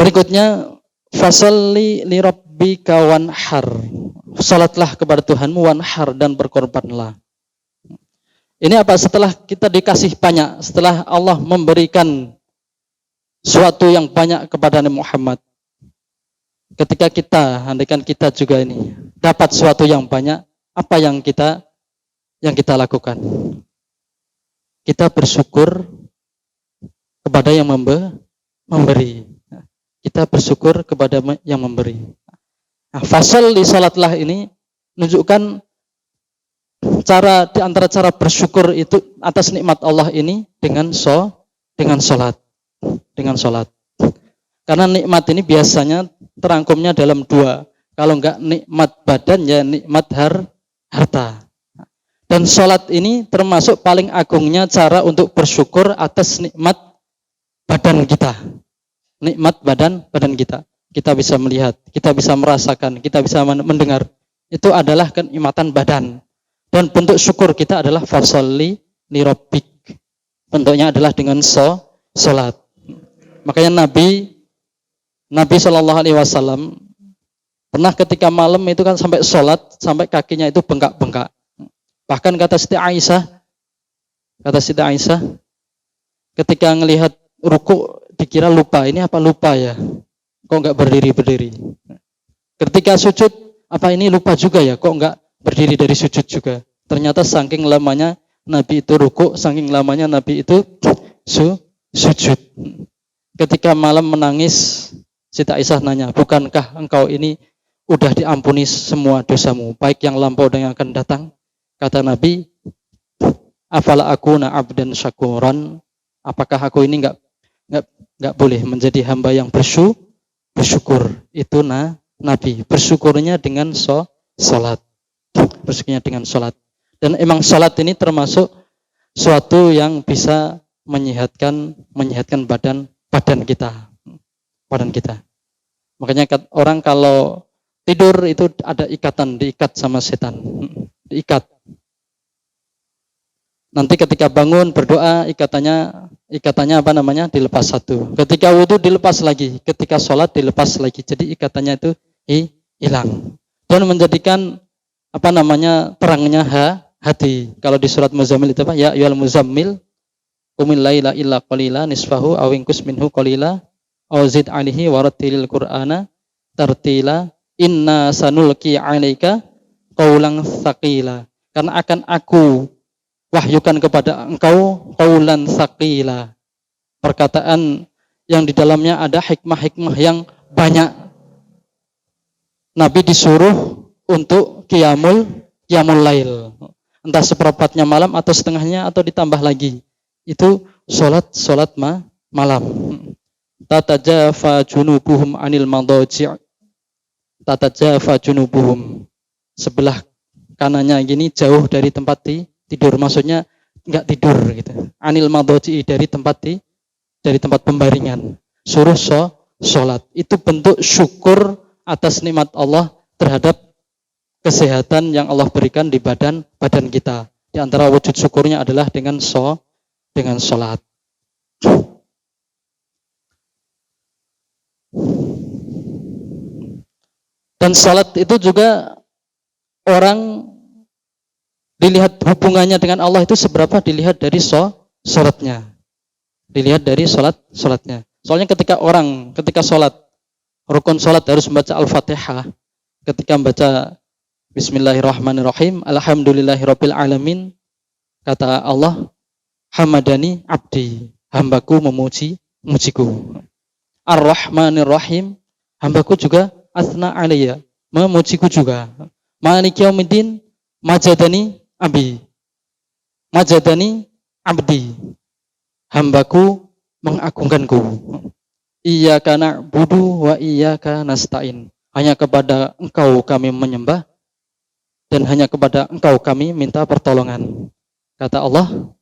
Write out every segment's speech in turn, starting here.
Berikutnya, fasalli li rabbika wanhar. Salatlah kepada Tuhanmu wanhar dan berkorbanlah. Ini apa? Setelah kita dikasih banyak, setelah Allah memberikan suatu yang banyak kepada Nabi Muhammad. Ketika kita, andaikan kita juga ini dapat suatu yang banyak, apa yang kita lakukan? Kita bersyukur kepada yang memberi. Kita bersyukur kepada yang memberi. Nah, fasal di salatlah ini menunjukkan cara di antara cara bersyukur itu atas nikmat Allah ini dengan salat. Karena nikmat ini biasanya terangkumnya dalam dua. Kalau enggak nikmat badan ya nikmat harta. Dan salat ini termasuk paling agungnya cara untuk bersyukur atas nikmat badan kita. Nikmat badan kita. Kita bisa melihat, kita bisa merasakan, kita bisa mendengar. Itu adalah kenikmatan badan. Dan bentuk syukur kita adalah fasalli li rabbik. Bentuknya adalah dengan salat. Makanya Nabi SAW pernah ketika malam itu kan sampai salat, sampai kakinya itu bengkak-bengkak. Bahkan kata Siti Aisyah, ketika melihat ruku dikira lupa, ini apa lupa ya? Kok enggak berdiri? Ketika sujud, apa ini lupa juga ya? Kok enggak berdiri dari sujud juga? Ternyata saking lamanya Nabi itu ruku, saking lamanya Nabi itu sujud. Ketika malam menangis, Siti Aisyah nanya, bukankah engkau ini udah diampuni semua dosamu, baik yang lampau dan yang akan datang? Kata Nabi, afala akuna abdan syakuran, apakah aku ini enggak boleh menjadi hamba yang bersyukur? Itu Nabi bersyukurnya dengan salat. Bersyukurnya dengan salat. Dan emang salat ini termasuk suatu yang bisa menyehatkan badan kita. Makanya orang kalau tidur itu ada ikatan, diikat sama setan. Diikat. Nanti ketika bangun berdoa ikatannya apa namanya? Dilepas satu. Ketika wudu dilepas lagi, ketika sholat dilepas lagi. Jadi ikatannya itu hilang. Dan menjadikan apa namanya? Terangnya hati. Kalau di surat Muzammil itu apa? Ya ayyuhal muzammil qumil laila illa qalila nisfahu aw inqus minhu qalila aw zid 'alaihi warattilil qur'ana tartila inna sanulqi 'alaika qaulan tsaqila. Karena akan aku wahyukan kepada engkau qaulan tsaqila. Perkataan yang di dalamnya ada hikmah-hikmah yang banyak. Nabi disuruh untuk qiyamul lail. Entah seperempatnya malam atau setengahnya atau ditambah lagi. Itu salat malam. Tatajafa junubuhum anil madaji'. Tatajafa junubuhum. Sebelah kanannya gini jauh dari tempat tidur, maksudnya enggak tidur gitu. Anil madaji' dari tempat pembaringan. Suruh salat. Itu bentuk syukur atas nikmat Allah terhadap kesehatan yang Allah berikan di badan kita. Di antara wujud syukurnya adalah dengan salat. Dan salat itu juga orang dilihat hubungannya dengan Allah itu seberapa dilihat dari salatnya. Dilihat dari salatnya. Soalnya ketika salat, rukun salat harus membaca Al-Fatihah. Ketika membaca Bismillahirrahmanirrahim, Alhamdulillahirabbil alamin, kata Allah, hamadani abdi, hambaku memujiku. Ar-Rahmanirrahim, hambaku juga asna alayya, memujiku juga. Maliki yaumiddin, majadani abdi, hambaku mengagungkanku. Iyyaka na'budu wa iyyaka nasta'in. Hanya kepada engkau kami menyembah dan hanya kepada engkau kami minta pertolongan. Kata Allah,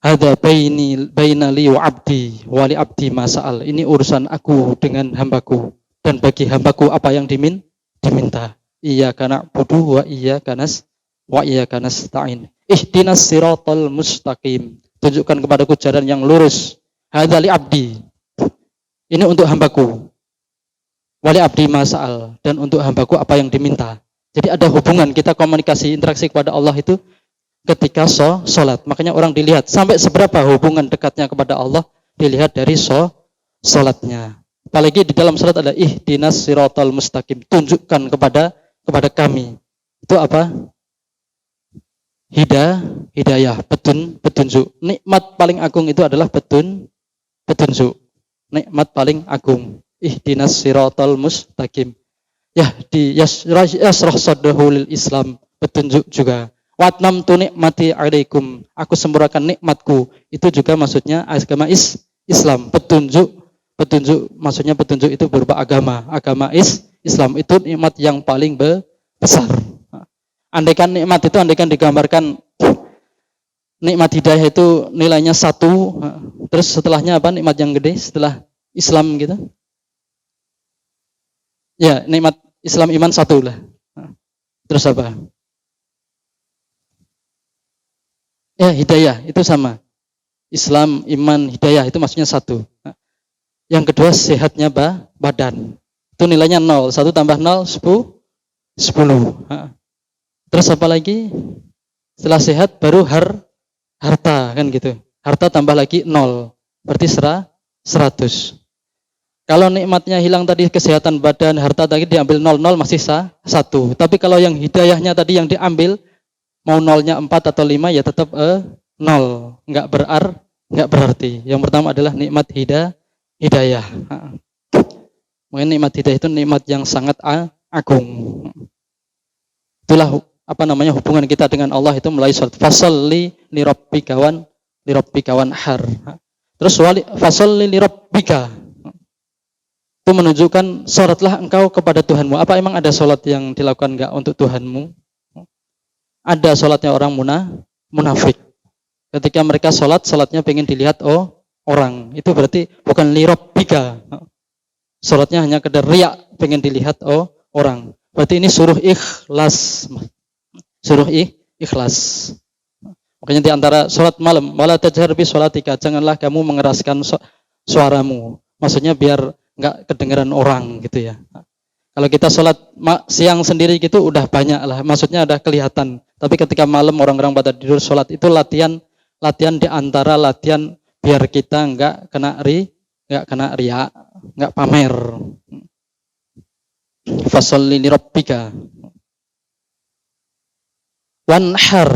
hadza baina li wa abdi wa li abdi masa'al. Ini urusan aku dengan hambaku, dan bagi hambaku apa yang diminta. Iyyaka na'budu wa iyyaka nasta'in. Ihdinas siratal mustaqim. Tunjukkan kepadaku jalan yang lurus. Hadza li abdi. Ini untuk hambaku. Wali abdi masa'al. Dan untuk hambaku apa yang diminta. Jadi ada hubungan kita komunikasi, interaksi kepada Allah itu ketika sholat. Makanya orang dilihat sampai seberapa hubungan dekatnya kepada Allah dilihat dari sholatnya. Apalagi di dalam sholat ada ihdinas siratal mustaqim. Tunjukkan kepada kami. Itu apa? Hidayah, petunjuk. Nikmat paling agung itu adalah petunjuk. Nikmat paling agung. Ihdinas siratal mustaqim. Yasrah sadrahu lil Islam. Petunjuk juga. Watnam tu nikmati alaikum. Aku sempurnakan nikmatku. Itu juga maksudnya agama Islam. Petunjuk maksudnya petunjuk itu berupa agama. Agama Islam itu nikmat yang paling besar. Andaikan digambarkan nikmat hidayah itu nilainya 1, terus setelahnya apa nikmat yang gede setelah Islam gitu? Ya, nikmat Islam iman 1 lah. Terus apa? Ya, hidayah itu sama. Islam, iman, hidayah itu maksudnya 1. Yang kedua sehatnya badan. Itu nilainya 0. 1 tambah 0 10. Terus apa lagi? Setelah sehat baru harta kan gitu. Harta tambah lagi 0. Berarti 100. Kalau nikmatnya hilang tadi kesehatan badan, harta tadi diambil 0 masih 1. Tapi kalau yang hidayahnya tadi yang diambil mau 0-nya 4 atau 5 ya tetap 0. Enggak berarti. Yang pertama adalah nikmat hidayah. Mungkin nikmat hidayah itu nikmat yang sangat agung. Itulah hubungan kita dengan Allah itu melalui salat. Fasalli lirabbika wanhar. Terus fasalli lirabbika. Itu menunjukkan salatlah engkau kepada Tuhanmu. Apa emang ada salat yang dilakukan enggak untuk Tuhanmu? Ada salatnya orang munafik. Ketika mereka salatnya pengen dilihat orang. Itu berarti bukan lirabbika. Salatnya hanya kedar riya, pengen dilihat orang. Berarti ini suruh ikhlas. Ikhlas. Makanya di antara salat malam, wala tajhar bi sholatika, janganlah kamu mengeraskan suaramu. Maksudnya biar enggak kedengaran orang gitu ya. Kalau kita salat siang sendiri gitu udah banyak lah, maksudnya udah kelihatan. Tapi ketika malam orang-orang pada tidur salat itu latihan di antara latihan biar kita enggak kena riya, enggak pamer. Fasalli li rabbika wanhar,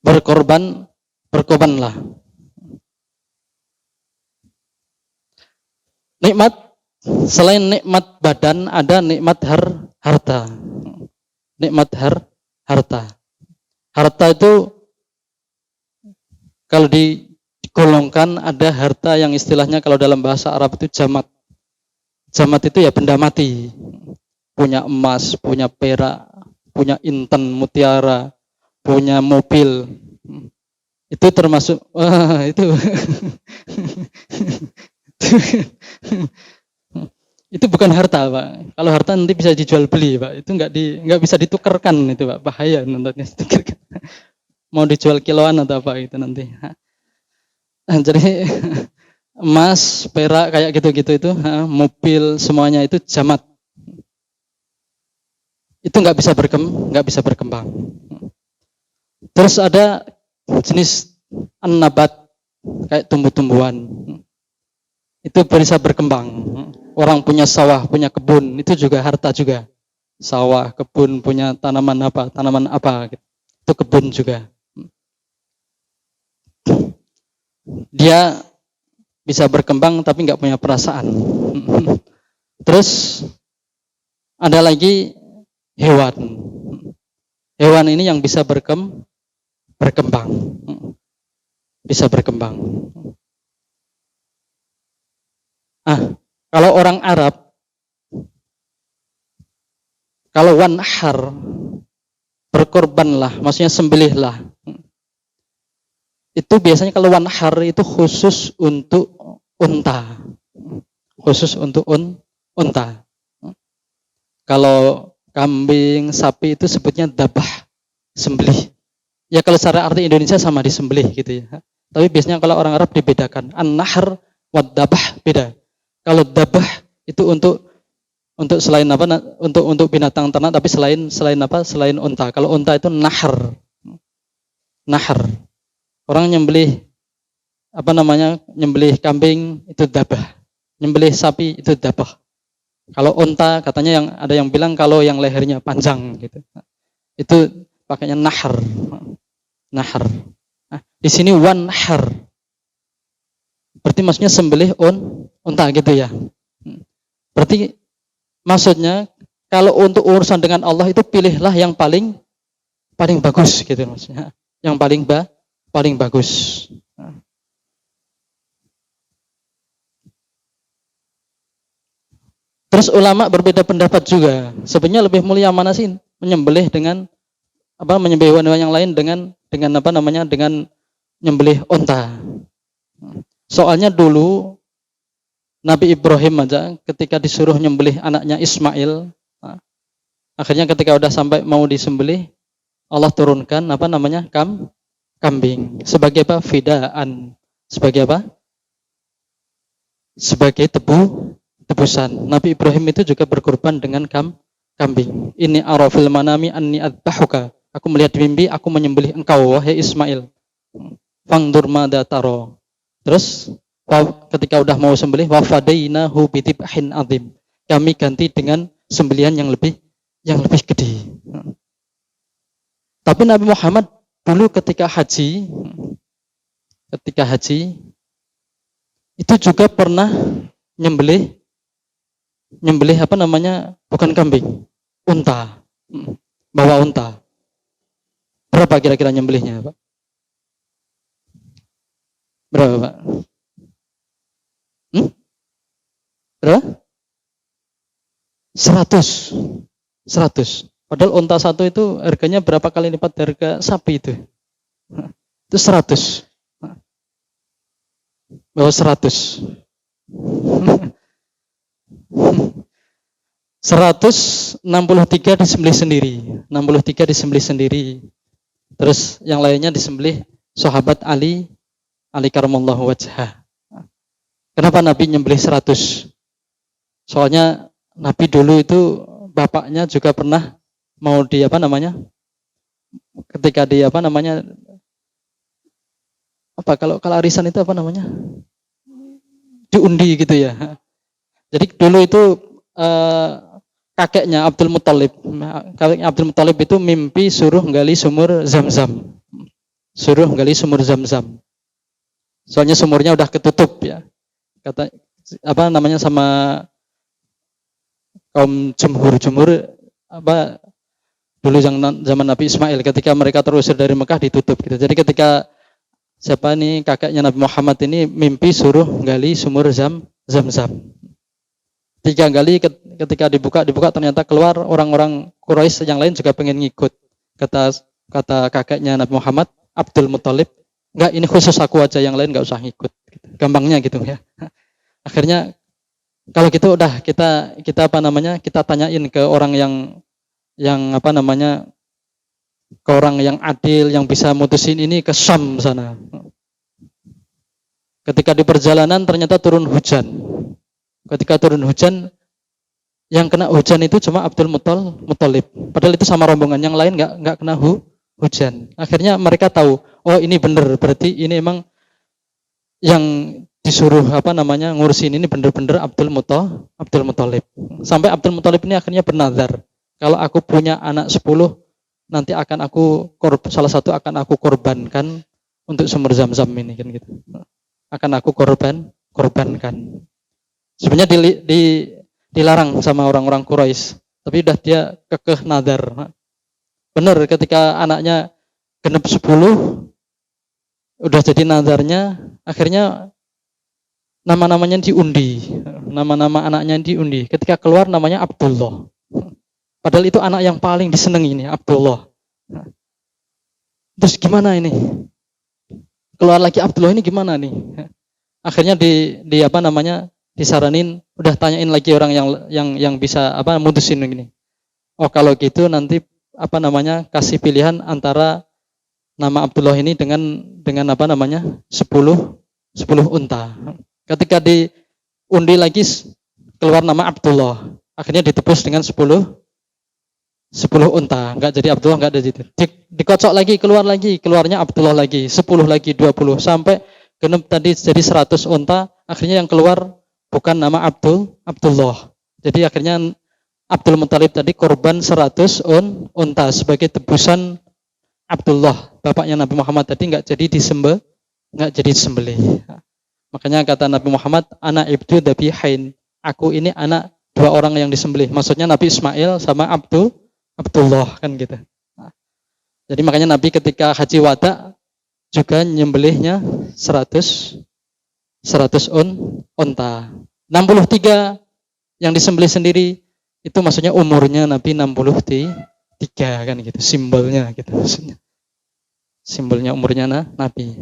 berkorbanlah. Nikmat selain nikmat badan ada nikmat harta. Nikmat harta. Harta itu kalau digolongkan ada harta yang istilahnya kalau dalam bahasa Arab itu jamat. Jamat itu ya benda mati. Punya emas, punya perak, punya inten, mutiara, punya mobil. Itu termasuk itu itu bukan harta, Pak. Kalau harta nanti bisa dijual beli, Pak. Itu enggak bisa ditukarkan itu, Pak. Bahaya nantinya ditukarkan. Mau dijual kiloan atau apa itu nanti. Jadi emas, perak kayak gitu-gitu itu, mobil semuanya itu jamat. Itu nggak bisa berkembang. Terus ada jenis an-nabat kayak tumbuh-tumbuhan. Itu bisa berkembang. Orang punya sawah, punya kebun, itu juga harta juga. Sawah, kebun, punya tanaman apa gitu. Itu kebun juga. Dia bisa berkembang tapi nggak punya perasaan. Terus ada lagi hewan. Hewan ini yang bisa berkembang. Bisa berkembang. Kalau orang Arab, kalau wanhar, berkorbanlah, maksudnya sembelihlah. Itu biasanya kalau wanhar itu khusus untuk unta. Khusus untuk unta. Kalau kambing, sapi itu sebutnya dabah, sembelih. Ya kalau secara arti Indonesia sama disembelih gitu ya. Tapi biasanya kalau orang Arab dibedakan. An-nahr wad dabah beda. Kalau dabah itu untuk selain apa? Untuk binatang ternak, tapi selain apa? Selain unta. Kalau unta itu nahr. Nahr. Orang nyembelih apa namanya? Nyembelih kambing itu dabah. Nyembelih sapi itu dabah. Kalau unta katanya ada yang bilang kalau yang lehernya panjang gitu. Itu pakainya nahr. Nahr. Nah, di sini wanhar. Berarti maksudnya sembelih unta gitu ya. Berarti maksudnya kalau untuk urusan dengan Allah itu pilihlah yang paling bagus gitu maksudnya. Yang paling bagus. Terus ulama berbeda pendapat juga. Sebenarnya lebih mulia mana sih menyembelih dengan apa menyembelih hewan yang lain dengan apa namanya dengan menyembelih unta. Soalnya dulu Nabi Ibrahim aja ketika disuruh menyembelih anaknya Ismail, akhirnya ketika udah sampai mau disembelih, Allah turunkan apa namanya kambing sebagai apa fidaan, sebagai apa? Sebagai tebusan. Nabi Ibrahim itu juga berkorban dengan kambing. Ini arafil manami anni adbahuka. Aku melihat di mimpi, aku menyembelih engkau wahai Ismail. Fangdur madza taro. Terus ketika udah mau sembelih, wafadainahu bidibhin azim. Kami ganti dengan sembelihan yang lebih gede. Tapi Nabi Muhammad dulu ketika haji itu juga pernah nyembelih apa namanya? Bukan kambing, unta. Bawa unta. Berapa kira-kira nyembelihnya, Pak? Berapa, Pak? Berapa? 100. Padahal unta satu itu harganya berapa kali lipat harga sapi itu? Itu 100. Bawa 100. 163 disembelih sendiri. 63 disembelih sendiri. Terus yang lainnya disembelih sahabat Ali karamallahu wajhah. Kenapa Nabi nyembelih 100? Soalnya Nabi dulu itu bapaknya juga pernah mau di apa namanya? Ketika di apa namanya? Apa kalau arisan itu apa namanya? Diundi gitu ya. Jadi dulu itu kakeknya Abdul Muthalib itu mimpi suruh gali sumur Zam-Zam. Soalnya sumurnya udah ketutup ya. Kata apa namanya sama kaum jumhur apa dulu zaman Nabi Ismail ketika mereka terusir dari Mekah ditutup gitu. Jadi ketika siapa nih kakeknya Nabi Muhammad ini mimpi suruh gali sumur Zam-Zam. 3 kali ketika dibuka ternyata keluar orang-orang Quraisy yang lain juga pengen ngikut. Kata kakeknya Nabi Muhammad, Abdul Muthalib, enggak ini khusus aku aja, yang lain enggak usah ngikut. Gampangnya gitu ya. Akhirnya kalau gitu udah kita apa namanya? Kita tanyain ke orang yang apa namanya? Ke orang yang adil yang bisa mutusin ini ke Syam sana. Ketika di perjalanan ternyata turun hujan. Ketika turun hujan, yang kena hujan itu cuma Abdul Muthalib. Padahal itu sama rombongan yang lain nggak kena hujan. Akhirnya mereka tahu, oh ini benar, berarti ini emang yang disuruh apa namanya ngurusin ini benar-benar Abdul Muthalib. Sampai Abdul Muthalib ini akhirnya bernazar, kalau aku punya anak 10, nanti akan salah satu akan aku korbankan untuk sumber Zam-Zam ini kan gitu. Akan aku korbankan. Sebenarnya dilarang sama orang-orang Quraisy, tapi udah dia kekeh nazar. Benar ketika anaknya genep 10 udah jadi nazarnya, akhirnya nama-namanya diundi. Nama-nama anaknya diundi. Ketika keluar namanya Abdullah. Padahal itu anak yang paling disenangi ini, Abdullah. Terus gimana ini? Keluar lagi Abdullah ini gimana nih? Akhirnya di apa namanya? Disaranin, udah tanyain lagi orang yang bisa apa mutusin begini. Oh kalau gitu nanti apa namanya kasih pilihan antara nama Abdullah ini dengan apa namanya? 10 unta. Ketika diundi lagi keluar nama Abdullah. Akhirnya ditebus dengan 10 unta. Enggak jadi Abdullah, enggak ada itu. Dikocok lagi, keluarnya Abdullah lagi, 10 lagi, 20 sampai genep tadi jadi 100 unta. Akhirnya yang keluar bukan nama Abdullah. Jadi akhirnya Abdul Muthalib tadi korban 100 unta sebagai tebusan Abdullah, bapaknya Nabi Muhammad tadi enggak jadi disembelih. Makanya kata Nabi Muhammad, anak ibnu dhabihain. Aku ini anak dua orang yang disembelih. Maksudnya Nabi Ismail sama Abdullah kan gitu. Jadi makanya Nabi ketika haji wada juga nyembelihnya 100 unta. 63 yang disembelih sendiri itu maksudnya umurnya Nabi 63 kan gitu, simbolnya gitu maksudnya. Simbolnya umurnya Nabi.